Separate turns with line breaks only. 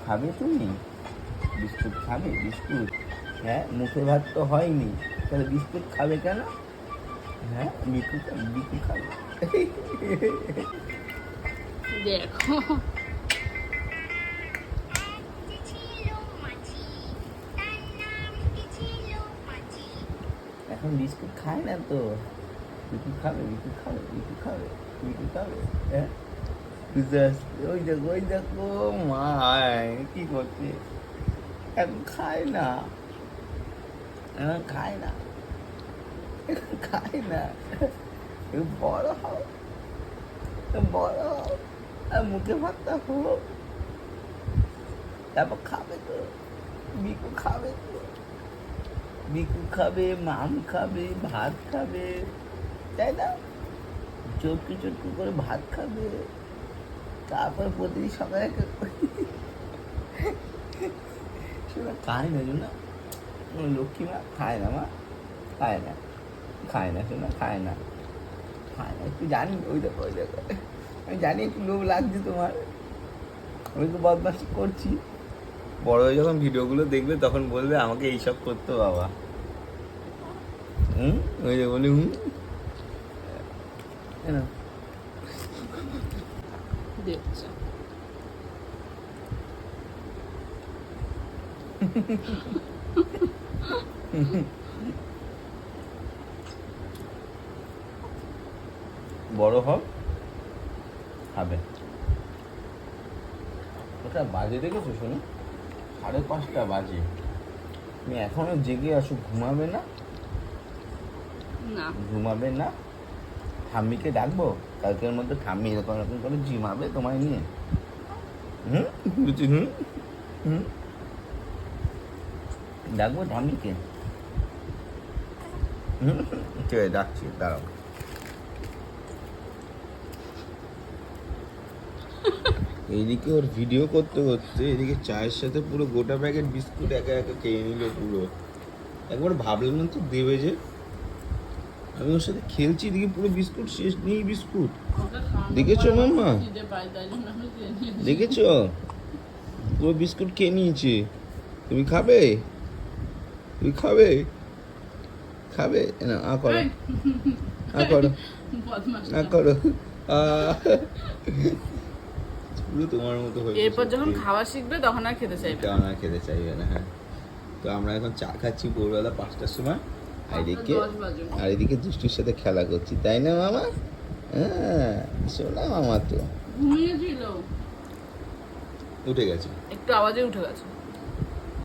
খাবে তুমি? বিস্কুট খাবে? বিস্কুট? হ্যাঁ, মুখে ভাত তো হয়নি, তাহলে বিস্কুট খাবে কেন? হ্যাঁ, বিকু বিকু খাবে।
দেখো
এখন বিস্কুট খায় না তো। বিকু খাবে, বিকু খাবে, বিকু খাবে, বিকু খাবে। হ্যাঁ, বুঝতে পারছি। ওই দেখো, ওই দেখো, মা কি করছে? এখন খায় না, এখন খায় না, এখন খায় না। একটু বড় হও, বড় হও, আর মুখে ভাতটা হোক, তারপর খাবে তো। বিকু খাবে তো, বিকু খাবে, মাম খাবে, ভাত খাবে, তাই না? চটকু চটকু করে ভাত খাবে, তারপর প্রতিদিন সকালে শোনা খায় না, শোনা লক্ষ্মী মা খায় না, মা খায় না, খায় না, শোনা খায় না, খায় না। একটু জানি, ওই দেখো, ওই দেখো, আমি জানি একটু লোভ লাগছে তোমার, আমি তো বদমাশি করছি। বড় হয়ে যখন ভিডিওগুলো দেখবে তখন বলবে আমাকে এইসব করতো বাবা। হুম, ওই যে বলি হুম, কেন?
দেখছো
বড় হোক, খাবে। ওটা বাজে দেখেছো শোনো, 5:30 বাজে, তুমি এখনো জেগে আসো, ঘুমাবে না?
না
ঘুমাবে না? ঠাম্মিকে ডাকবো? কালকের মধ্যে ঠাম্মি এরকম এরকম করে ঝিমাবে তোমায় নিয়ে। হুম, বুঝছি, হুম হুম, ডাকবো ঠাম্মিকে? হুম, ঠিক আছে, ডাকছি, দাঁড়াও। এইদিকে ওর ভিডিও করতে করতে এদিকে চায়ের সাথে পুরো গোটা প্যাকেট বিস্কুট একা একা খেয়ে নিল পুরো। একবার ভাবলাম না তো দেবে যে, আমি ওর সাথে খেলছি, এদিকে পুরো বিস্কুট শেষ নেই বিস্কুট। দেখেছো মাম্মা? দেখেছো? পুরো বিস্কুট খেয়ে নিয়েছে। তুমি খাবে? তুমি খাবে? খাবে না? করো, করো, করো। পুরো তোমার মতো হয়েছে।
এরপর যখন খাওয়া শিখবে তখন আর খেতে চাইবে না।
তখন আর খেতে চাইবে না, হ্যাঁ। তো আমরা এখন চা খাচ্ছি ভোরবেলা 5টার সময়, আর এদিকে দুষ্টুর সাথে খেলা করছি, তাই না মামা? হ্যাঁ, শোনা মামা তো
ঘুমিয়েছিল,
উঠে গেছে,
একটু আওয়াজে উঠে গেছে।